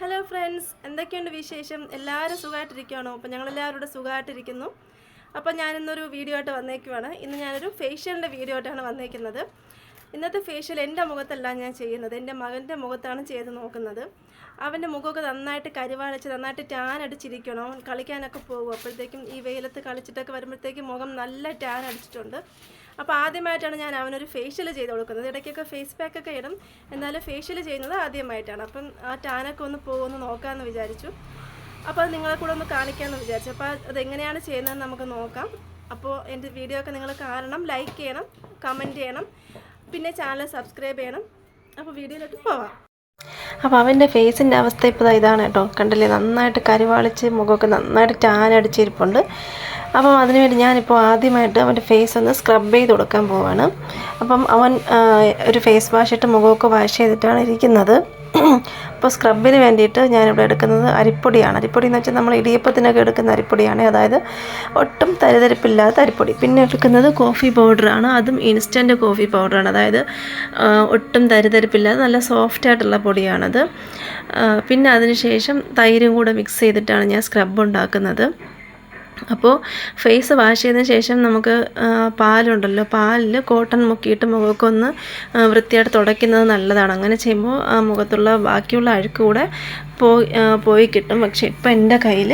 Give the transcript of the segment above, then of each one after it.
Hello friends, എന്തൊക്കെയുണ്ട് വിശേഷം? എല്ലാവരും സുഖമായിട്ടിരിക്കുകയാണോ? അപ്പോൾ ഞങ്ങളെല്ലാവരും സുഖമായിട്ടിരിക്കുന്നു. അപ്പോൾ ഞാനിന്നൊരു വീഡിയോ ആയിട്ട് വന്നേക്കുവാണ്. ഇന്ന് ഞാനൊരു ഫേഷ്യലിൻ്റെ വീഡിയോ ആയിട്ടാണ് വന്നേക്കുന്നത്. ഇന്നത്തെ ഫേഷ്യൽ എൻ്റെ മുഖത്തല്ല ഞാൻ ചെയ്യുന്നത്, എൻ്റെ മകൻ്റെ മുഖത്താണ് ചെയ്ത് നോക്കുന്നത്. അവൻ്റെ മുഖമൊക്കെ നന്നായിട്ട് കരിവാളിച്ച് നന്നായിട്ട് ടാൻ അടിച്ചിരിക്കണം. അവൻ കളിക്കാനൊക്കെ പോകും. അപ്പോഴത്തേക്കും ഈ വെയിലത്ത് കളിച്ചിട്ടൊക്കെ വരുമ്പോഴത്തേക്കും മുഖം നല്ല ടാൻ അടിച്ചിട്ടുണ്ട്. അപ്പോൾ ആദ്യമായിട്ടാണ് ഞാൻ അവനൊരു ഫേഷ്യൽ ചെയ്ത് കൊടുക്കുന്നത്. ഇടയ്ക്കൊക്കെ ഫേസ് പാക്കൊക്കെ ഇടും, എന്നാലും ഫേഷ്യൽ ചെയ്യുന്നത് ആദ്യമായിട്ടാണ്. അപ്പം ആ ടാനൊക്കെ ഒന്ന് പോകുമെന്ന് നോക്കാമെന്ന് വിചാരിച്ചു. അപ്പോൾ അത് നിങ്ങളെ കൂടെ ഒന്ന് കാണിക്കാമെന്ന് വിചാരിച്ചു. അപ്പോൾ അതെങ്ങനെയാണ് ചെയ്യുന്നതെന്ന് നമുക്ക് നോക്കാം. അപ്പോൾ എൻ്റെ വീഡിയോ ഒക്കെ നിങ്ങൾ കാണണം, ലൈക്ക് ചെയ്യണം, കമൻറ്റ് ചെയ്യണം, പിന്നെ ചാനൽ സബ്സ്ക്രൈബ് ചെയ്യണം. അപ്പോൾ വീഡിയോയിലോട്ട് പോവാം. അപ്പോൾ അവൻ്റെ ഫേസിൻ്റെ അവസ്ഥ ഇപ്പോൾ ഇതാണ് കേട്ടോ. കണ്ടില്ലേ, നന്നായിട്ട് കരിവാളിച്ച് മുഖമൊക്കെ നന്നായിട്ട് ടാൻ അടിച്ചിരിപ്പുണ്ട്. അപ്പം അതിനുവേണ്ടി ഞാനിപ്പോൾ ആദ്യമായിട്ട് അവൻ്റെ ഫേസ് ഒന്ന് സ്ക്രബ് ചെയ്ത് കൊടുക്കാൻ പോവാണ്. അപ്പം അവൻ ഒരു ഫേസ് വാഷ് ഇട്ട് മുഖമൊക്കെ വാഷ് ചെയ്തിട്ടാണ് ഇരിക്കുന്നത്. അപ്പോൾ സ്ക്രബിന് വേണ്ടിയിട്ട് ഞാനിവിടെ എടുക്കുന്നത് അരിപ്പൊടിയാണ്. അരിപ്പൊടി എന്ന് വെച്ചാൽ നമ്മൾ ഇടിയപ്പത്തിനൊക്കെ എടുക്കുന്ന അരിപ്പൊടിയാണ്, അതായത് ഒട്ടും തരിതരിപ്പില്ലാത്ത അരിപ്പൊടി. പിന്നെ എടുക്കുന്നത് കോഫി പൗഡറാണ്, അതും ഇൻസ്റ്റൻറ്റ് കോഫി പൗഡറാണ്, അതായത് ഒട്ടും തരിതരിപ്പില്ലാതെ നല്ല സോഫ്റ്റായിട്ടുള്ള പൊടിയാണത്. പിന്നെ അതിന് ശേഷം തൈരും കൂടെ മിക്സ് ചെയ്തിട്ടാണ് ഞാൻ സ്ക്രബ് ഉണ്ടാക്കുന്നത്. അപ്പോൾ ഫേസ് വാഷ് ചെയ്തതിന് ശേഷം നമുക്ക് പാലുണ്ടല്ലോ, പാലിൽ കോട്ടൺ മുക്കിയിട്ട് മുഖമൊക്കെ ഒന്ന് വൃത്തിയായിട്ട് തുടയ്ക്കുന്നത് നല്ലതാണ്. അങ്ങനെ ചെയ്യുമ്പോൾ ആ മുഖത്തുള്ള ബാക്കിയുള്ള അഴുക്ക് കൂടെ പോയി കിട്ടും. പക്ഷേ ഇപ്പം എൻ്റെ കയ്യിൽ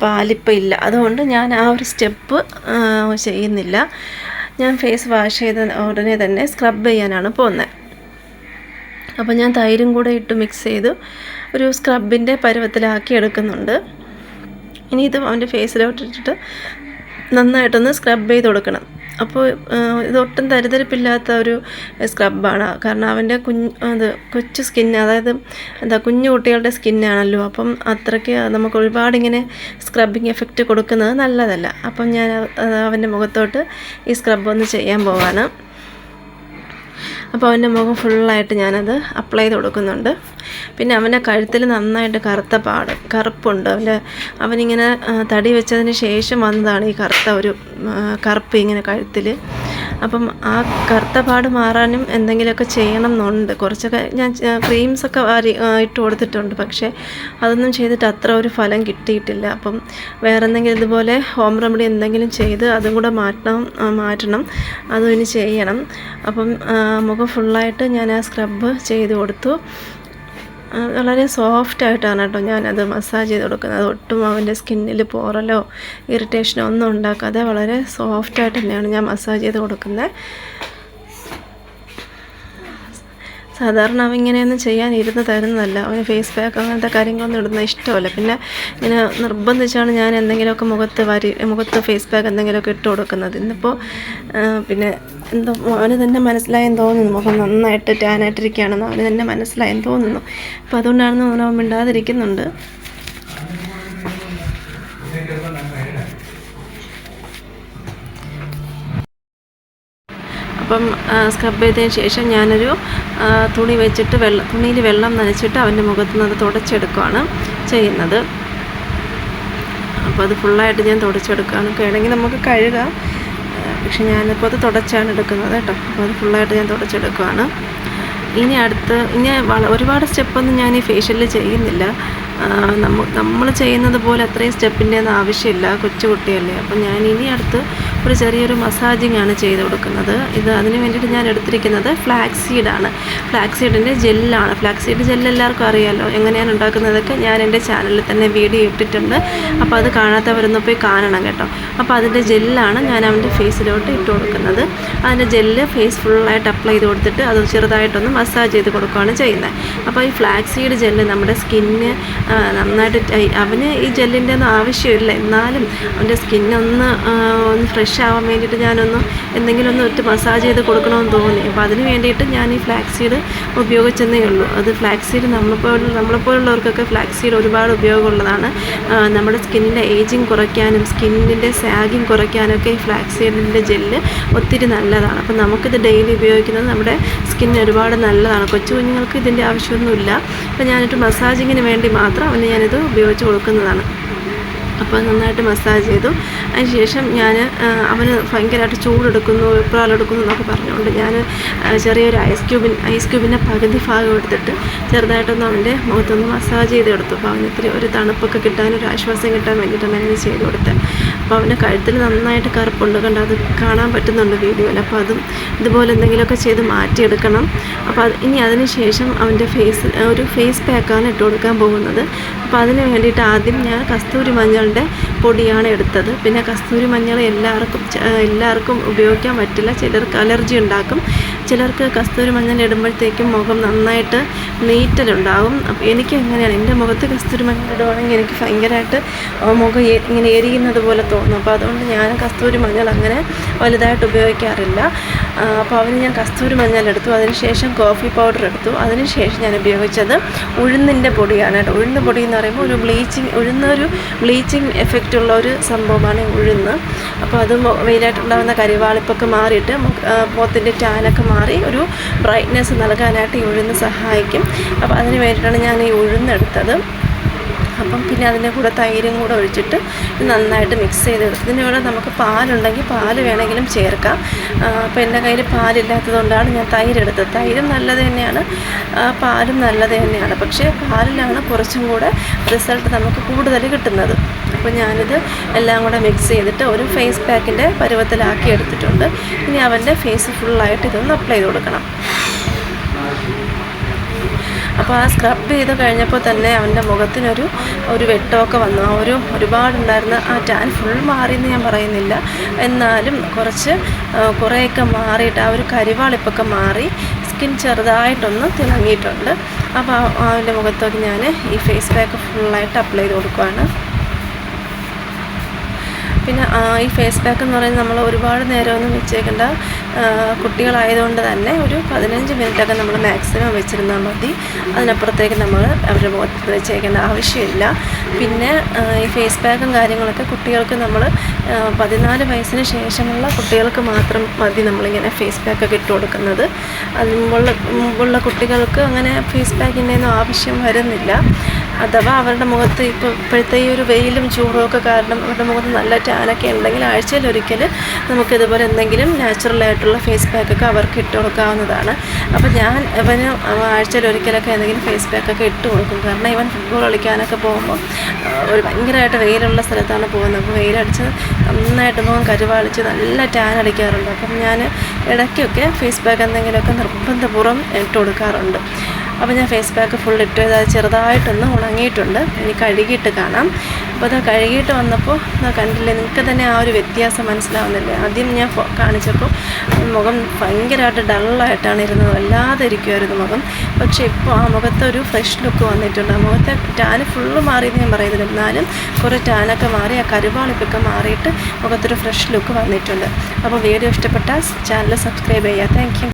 പാലിപ്പോൾ ഇല്ല, അതുകൊണ്ട് ഞാൻ ആ ഒരു സ്റ്റെപ്പ് ചെയ്യുന്നില്ല. ഞാൻ ഫേസ് വാഷ് ചെയ്ത ഉടനെ തന്നെ സ്ക്രബ് ചെയ്യാനാണ് പോകുന്നത്. അപ്പോൾ ഞാൻ തൈരും കൂടെ ഇട്ട് മിക്സ് ചെയ്ത് ഒരു സ്ക്രബിൻ്റെ പരുവത്തിലാക്കി എടുക്കുന്നുണ്ട്. ഇനി ഇത് അവൻ്റെ ഫേസിലോട്ടിട്ടിട്ട് നന്നായിട്ടൊന്ന് സ്ക്രബ് ചെയ്ത് കൊടുക്കണം. അപ്പോൾ ഇതൊട്ടും തരിതരിപ്പില്ലാത്ത ഒരു സ്ക്രബാണ്, കാരണം അവൻ്റെ കൊച്ചു സ്കിന്ന്, അതായത് കുഞ്ഞു കുട്ടികളുടെ സ്കിന്നാണല്ലോ. അപ്പം അത്രയ്ക്ക് നമുക്ക് ഒരുപാടിങ്ങനെ സ്ക്രബിങ് എഫക്റ്റ് കൊടുക്കുന്നത് നല്ലതല്ല. അപ്പം ഞാൻ അവൻ്റെ മുഖത്തോട്ട് ഈ സ്ക്രബ് ഒന്ന് ചെയ്യാൻ പോവാണ്. അപ്പോൾ അവൻ്റെ മുഖം ഫുള്ളായിട്ട് ഞാനത് അപ്ലൈ ചെയ്ത് കൊടുക്കുന്നുണ്ട്. പിന്നെ അവൻ്റെ കഴുത്തിൽ നന്നായിട്ട് കറുപ്പുണ്ട്. അവനിങ്ങനെ തടി വെച്ചതിന് ശേഷം വന്നതാണ് ഈ കറുപ്പ് ഇങ്ങനെ കഴുത്തിൽ. അപ്പം ആ കറുത്ത പാട് മാറാനും എന്തെങ്കിലുമൊക്കെ ചെയ്യണം എന്നുണ്ട്. കുറച്ചൊക്കെ ഞാൻ ക്രീംസൊക്കെ ഇട്ട് കൊടുത്തിട്ടുണ്ട്, പക്ഷേ അതൊന്നും ചെയ്തിട്ട് അത്ര ഒരു ഫലം കിട്ടിയിട്ടില്ല. അപ്പം വേറെ എന്തെങ്കിലും ഇതുപോലെ ഹോം റെമഡി എന്തെങ്കിലും ചെയ്ത് അതും കൂടെ മാറ്റണം, അതും ഇനി ചെയ്യണം. അപ്പം മുഖം ഫുള്ളായിട്ട് ഞാൻ ആ സ്ക്രബ് ചെയ്ത് കൊടുത്തു. വളരെ സോഫ്റ്റായിട്ടാണ് കേട്ടോ ഞാനത് മസാജ് ചെയ്ത് കൊടുക്കുന്നത്. ഒട്ടും അവൻ്റെ സ്കിന്നിൽ പോറലോ ഇറിറ്റേഷനോ ഒന്നും ഉണ്ടാക്കാതെ വളരെ സോഫ്റ്റായിട്ട് തന്നെയാണ് ഞാൻ മസാജ് ചെയ്ത് കൊടുക്കുന്നത്. സാധാരണ അവൻ ഇങ്ങനെയൊന്നും ചെയ്യാൻ ഇരുന്ന് തരുന്നതല്ല. അവന് ഫേസ് പാക്ക് അങ്ങനത്തെ കാര്യങ്ങളൊന്നും ഇടുന്ന ഇഷ്ടമല്ല. പിന്നെ ഇങ്ങനെ നിർബന്ധിച്ചാണ് ഞാൻ എന്തെങ്കിലുമൊക്കെ മുഖത്ത് ഫേസ് പാക്ക് എന്തെങ്കിലുമൊക്കെ ഇട്ട് കൊടുക്കുന്നത്. ഇന്നിപ്പോൾ പിന്നെ എന്തോ അവന് തന്നെ മനസ്സിലായെന്ന് തോന്നുന്നു, മുഖം നന്നായിട്ട് ടാനായിട്ടിരിക്കുകയാണെന്ന് അവന് തന്നെ മനസ്സിലായെന്ന് തോന്നുന്നു. അപ്പോൾ അതുകൊണ്ടാണെന്ന് അവൻ മിണ്ടാതിരിക്കുന്നുണ്ട്. അപ്പം സ്ക്രബ് ചെയ്തതിന് ശേഷം ഞാനൊരു തുണി വെച്ചിട്ട് തുണിയിൽ വെള്ളം നനച്ചിട്ട് അവൻ്റെ മുഖത്ത് നിന്ന് അത് തുടച്ചെടുക്കുകയാണ് ചെയ്യുന്നത്. അപ്പോൾ അത് ഫുള്ളായിട്ട് ഞാൻ തുടച്ചെടുക്കുകയാണ്. വേണമെങ്കിൽ നമുക്ക് കഴുകാം, പക്ഷെ ഞാനിപ്പോൾ അത് തുടച്ചാണ് എടുക്കുന്നത് കേട്ടോ. അപ്പോൾ അത് ഫുള്ളായിട്ട് ഞാൻ തുടച്ചെടുക്കുകയാണ്. ഇനി ഒരുപാട് സ്റ്റെപ്പൊന്നും ഞാൻ ഈ ഫേഷ്യലിൽ ചെയ്യുന്നില്ല. നമ്മൾ ചെയ്യുന്നത് പോലെ അത്രയും സ്റ്റെപ്പിൻ്റെ ഒന്നും ആവശ്യമില്ല, കൊച്ചുകുട്ടിയല്ലേ. അപ്പം ഞാൻ ഇനി അടുത്ത് ഒരു ചെറിയൊരു മസാജിങ് ആണ് ചെയ്ത് കൊടുക്കുന്നത്. അതിന് വേണ്ടിയിട്ട് ഞാൻ എടുത്തിരിക്കുന്നത് ഫ്ലാക്സ് സീഡാണ്. ഫ്ലാക്സ് സീഡിൻ്റെ ജെല്ലാണ്. ഫ്ലാക്സ് സീഡ് ജെല്ല് എല്ലാവർക്കും അറിയാമല്ലോ, എങ്ങനെയാണ് ഉണ്ടാക്കുന്നതൊക്കെ ഞാൻ എൻ്റെ ചാനലിൽ തന്നെ വീഡിയോ ഇട്ടിട്ടുണ്ട്. അപ്പോൾ അത് കാണാത്തവരൊന്ന് പോയി കാണണം കേട്ടോ. അപ്പോൾ അതിൻ്റെ ജെല്ലാണ് ഞാൻ അവൻ്റെ ഫേസിലോട്ട് ഇട്ട് കൊടുക്കുന്നത്. അതിൻ്റെ ജെല്ല് ഫേസ് ഫുള്ളായിട്ട് അപ്ലൈ ചെയ്ത് കൊടുത്തിട്ട് അത് ചെറുതായിട്ടൊന്ന് മസാജ് ചെയ്ത് കൊടുക്കുകയാണ് ചെയ്യുന്നത്. അപ്പോൾ ഈ ഫ്ലാക്സ് സീഡ് ജെല്ല് നമ്മുടെ സ്കിന്ന് നന്നായിട്ട് അവന് ഈ ജെല്ലിൻ്റെ ഒന്നും ആവശ്യമില്ല, എന്നാലും അവൻ്റെ സ്കിന്നൊന്ന് ഫ്രഷ് ആവാൻ വേണ്ടിയിട്ട് ഞാനൊന്ന് എന്തെങ്കിലും ഒന്ന് ഒറ്റ മസാജ് ചെയ്ത് കൊടുക്കണമെന്ന് തോന്നി. അപ്പോൾ അതിന് വേണ്ടിയിട്ട് ഞാൻ ഈ ഫ്ലാക്സ് സീഡ് ഉപയോഗിച്ചെന്നേ ഉള്ളൂ. അത് ഫ്ലാക്സ് സീഡ് നമ്മളെപ്പോലുള്ളവർക്കൊക്കെ ഫ്ലാക്സ് സീഡ് ഒരുപാട് ഉപയോഗമുള്ളതാണ്. നമ്മുടെ സ്കിന്നിൻ്റെ ഏജിങ് കുറയ്ക്കാനും സ്കിന്നിൻ്റെ സാഗിങ് കുറയ്ക്കാനൊക്കെ ഈ ഫ്ലാക്സ് സീഡിൻ്റെ ജെല്ല് ഒത്തിരി നല്ലതാണ്. അപ്പോൾ നമുക്കിത് ഡെയിലി ഉപയോഗിക്കുന്നത് നമ്മുടെ സ്കിന്നിന് ഒരുപാട് നല്ലതാണ്. കൊച്ചു കുഞ്ഞുങ്ങൾക്ക് ഇതിൻ്റെ ആവശ്യമൊന്നുമില്ല. അപ്പോൾ ഞാനൊരു മസാജിങ്ങിന് വേണ്ടി മാത്രം അവന് ഞാനിത് ഉപയോഗിച്ച് കൊടുക്കുന്നതാണ്. അപ്പോൾ നന്നായിട്ട് മസാജ് ചെയ്തു. അതിനുശേഷം ഞാൻ അവന് ഭയങ്കരമായിട്ട് ചൂടെടുക്കുന്നു, വെപ്രാളെടുക്കുന്നു എന്നൊക്കെ പറഞ്ഞുകൊണ്ട് ഞാൻ ചെറിയൊരു ഐസ് ക്യൂബിൻ്റെ പകുതി ഭാഗം എടുത്തിട്ട് ചെറുതായിട്ടൊന്ന് അവൻ്റെ മുഖത്തൊന്ന് മസാജ് ചെയ്ത് കൊടുത്തു. അപ്പോൾ അവന് ഇത്തിരി ഒരു തണുപ്പൊക്കെ കിട്ടാനൊരു ആശ്വാസം കിട്ടാൻ വേണ്ടിയിട്ടാണ് അങ്ങനെ ചെയ്ത് കൊടുത്തത്. അപ്പോൾ അവൻ്റെ കഴുത്തിൽ നന്നായിട്ട് കറുപ്പുണ്ട്, കണ്ട് അത് കാണാൻ പറ്റുന്നുണ്ട് വീഡിയോയിൽ. അപ്പോൾ അതും ഇതുപോലെ എന്തെങ്കിലുമൊക്കെ ചെയ്ത് മാറ്റിയെടുക്കണം. അപ്പോൾ ഇനി അതിന് ശേഷം അവൻ്റെ ഒരു ഫേസ് പാക്കാണ് ഇട്ട് കൊടുക്കാൻ പോകുന്നത്. അപ്പോൾ അതിന് വേണ്ടിയിട്ട് ആദ്യം ഞാൻ കസ്തൂരി മഞ്ഞളുടെ പൊടിയാണ് എടുത്തത്. പിന്നെ കസ്തൂരി മഞ്ഞൾ എല്ലാവർക്കും ഉപയോഗിക്കാൻ പറ്റില്ല, ചിലർക്ക് അലർജി ഉണ്ടാക്കും. ചിലർക്ക് കസ്തൂരി മഞ്ഞൾ ഇടുമ്പോഴത്തേക്കും മുഖം നന്നായിട്ട് നീറ്റലുണ്ടാകും. അപ്പോൾ എനിക്ക് എങ്ങനെയാണ്, എൻ്റെ മുഖത്ത് കസ്തൂരി മഞ്ഞൾ ഇടുവാണെങ്കിൽ എനിക്ക് ഭയങ്കരമായിട്ട് മുഖം ഇങ്ങനെ എരിയുന്നത് പോലെ തോന്നും. അപ്പോൾ അതുകൊണ്ട് ഞാൻ കസ്തൂരി മഞ്ഞൾ അങ്ങനെ വലുതായിട്ട് ഉപയോഗിക്കാറില്ല. അപ്പോൾ അവന് ഞാൻ കസ്തൂരി മഞ്ഞൾ എടുത്തു, അതിനുശേഷം കോഫി പൗഡർ എടുത്തു. അതിനുശേഷം ഞാൻ ഉപയോഗിച്ചത് ഉഴുന്നിൻ്റെ പൊടിയാണ് കേട്ടോ. ഉഴുന്ന് പൊടി എന്ന് പറയുമ്പോൾ ഉഴുന്നൊരു ബ്ലീച്ചിങ് എഫക്റ്റ് ഉള്ള ഒരു സംഭവമാണ് ഉഴുന്ന്. അപ്പോൾ അത് വെയിലായിട്ടുണ്ടാകുന്ന കരിവാളിപ്പൊക്കെ മാറിയിട്ട് മുഖത്തിൻ്റെ ടാനൊക്കെ മാറി ഒരു ബ്രൈറ്റ്നെസ് നൽകാനായിട്ട് ഈ ഉഴുന്ന് സഹായിക്കും. അപ്പോൾ അതിന് വേണ്ടിയിട്ടാണ് ഞാൻ ഈ ഉഴുന്നെടുത്തത്. അപ്പം പിന്നെ അതിൻ്റെ കൂടെ തൈരും കൂടെ ഒഴിച്ചിട്ട് നന്നായിട്ട് മിക്സ് ചെയ്തെടുത്ത് ഇതിൻ്റെ കൂടെ നമുക്ക് പാലുണ്ടെങ്കിൽ പാൽ വേണമെങ്കിലും ചേർക്കാം. അപ്പോൾ എൻ്റെ കയ്യിൽ പാലില്ലാത്തതുകൊണ്ടാണ് ഞാൻ തൈരെടുത്തത്. തൈരും നല്ലത് തന്നെയാണ്, പാലും നല്ലത് തന്നെയാണ്. പക്ഷേ പാലിലാണ് കുറച്ചും കൂടെ റിസൾട്ട് നമുക്ക് കൂടുതൽ കിട്ടുന്നത്. അപ്പോൾ ഞാനിത് എല്ലാം കൂടെ മിക്സ് ചെയ്തിട്ട് ഒരു ഫേസ് പാക്കിൻ്റെ പരുവത്തിലാക്കി എടുത്തിട്ടുണ്ട്. ഇനി അവൻ്റെ ഫേസ് ഫുള്ളായിട്ട് ഇതൊന്ന് അപ്ലൈ ചെയ്ത് കൊടുക്കണം. അപ്പോൾ ആ സ്ക്രബ് ചെയ്ത് കഴിഞ്ഞപ്പോൾ തന്നെ അവൻ്റെ മുഖത്തിനൊരു വെട്ടമൊക്കെ വന്നു. ഒരുപാടുണ്ടായിരുന്ന ആ ടാൻ ഫുൾ മാറിയെന്ന് ഞാൻ പറയുന്നില്ല, എന്നാലും കുറേയൊക്കെ മാറിയിട്ട് ആ ഒരു കരിവാളിപ്പൊക്കെ മാറി സ്കിൻ ചെറുതായിട്ടൊന്ന് തിളങ്ങിയിട്ടുണ്ട്. അപ്പോൾ അവൻ്റെ മുഖത്തൊക്കെ ഞാൻ ഈ ഫേസ് പാക്ക് ഫുള്ളായിട്ട് അപ്ലൈ ചെയ്ത് കൊടുക്കുകയാണ്. പിന്നെ ഈ ഫേസ് പാക്ക് എന്ന് പറയുന്നത് നമ്മൾ ഒരുപാട് നേരമൊന്നും വെച്ചേക്കേണ്ട, കുട്ടികളായതുകൊണ്ട് തന്നെ ഒരു 15 മിനിറ്റൊക്കെ നമ്മൾ മാക്സിമം വെച്ചിരുന്നാൽ മതി. അതിനപ്പുറത്തേക്ക് നമ്മൾ അവരുടെ മുഖത്ത് വെച്ചേക്കേണ്ട ആവശ്യമില്ല. പിന്നെ ഈ ഫേസ് പാക്കും കാര്യങ്ങളൊക്കെ കുട്ടികൾക്ക് നമ്മൾ 14 വയസ്സിന് ശേഷമുള്ള കുട്ടികൾക്ക് മാത്രം മതി നമ്മളിങ്ങനെ ഫേസ് പാക്കൊക്കെ ഇട്ട് കൊടുക്കുന്നത്. മുമ്പുള്ള കുട്ടികൾക്ക് അങ്ങനെ ഫേസ് പാക്കിൻ്റെ ഒന്നും ആവശ്യം വരുന്നില്ല. അഥവാ അവരുടെ മുഖത്ത് ഇപ്പോഴത്തെ ഈ ഒരു വെയിലും ചൂടുമൊക്കെ കാരണം അവരുടെ മുഖത്ത് നല്ല ടാനൊക്കെ ഉണ്ടെങ്കിൽ ആഴ്ചയിലൊരിക്കൽ നമുക്കിതുപോലെ എന്തെങ്കിലും നാച്ചുറലായിട്ടുള്ള ഫേസ് പാക്കൊക്കെ അവർക്ക് ഇട്ട് കൊടുക്കാവുന്നതാണ്. അപ്പോൾ ഞാൻ ഇവന് ആഴ്ചയിലൊരിക്കലൊക്കെ എന്തെങ്കിലും ഫേസ് പാക്കൊക്കെ ഇട്ട് കൊടുക്കും. കാരണം ഇവൻ ഫുട്ബോൾ കളിക്കാനൊക്കെ പോകുമ്പോൾ ഭയങ്കരമായിട്ട് വെയിലുള്ള സ്ഥലത്താണ് പോകുന്നത്. അപ്പോൾ വെയിലടിച്ച് നന്നായിട്ട് മുഖം കരുവാളിച്ച് നല്ല ടാൻ അടിക്കാറുണ്ട്. അപ്പം ഞാൻ ഇടയ്ക്കൊക്കെ ഫേസ് പാക്ക് എന്തെങ്കിലുമൊക്കെ നിർബന്ധപൂർവ്വം ഇട്ട് കൊടുക്കാറുണ്ട്. അപ്പോൾ ഞാൻ ഫേസ് പാക്ക് ഫുൾ ഇട്ട് അത് ചെറുതായിട്ടൊന്ന് ഉണങ്ങിയിട്ടുണ്ട്. ഇനി കഴുകിയിട്ട് കാണാം. അപ്പോൾ അത് കഴുകിയിട്ട് വന്നപ്പോൾ കണ്ടില്ലേ, നിങ്ങൾക്ക് തന്നെ ആ ഒരു വ്യത്യാസം മനസ്സിലാവുന്നില്ലേ? ആദ്യം ഞാൻ കാണിച്ചപ്പോൾ മുഖം ഭയങ്കരമായിട്ട് ഡള്ളായിട്ടാണ് ഇരുന്നത്, വല്ലാതെ ഇരിക്കുമായിരുന്നു മുഖം. പക്ഷേ ഇപ്പോൾ ആ മുഖത്തൊരു ഫ്രഷ് ലുക്ക് വന്നിട്ടുണ്ട്. ആ മുഖത്തെ ടാന് ഫുള്ള് മാറിയെന്ന് ഞാൻ പറയുന്നില്ല, എന്നാലും കുറേ ടാനൊക്കെ മാറി ആ കരുവാളിപ്പൊക്കെ മാറിയിട്ട് മുഖത്തൊരു ഫ്രഷ് ലുക്ക് വന്നിട്ടുണ്ട്. അപ്പോൾ വീഡിയോ ഇഷ്ടപ്പെട്ടാൽ ചാനൽ സബ്സ്ക്രൈബ് ചെയ്യുക. Thank you.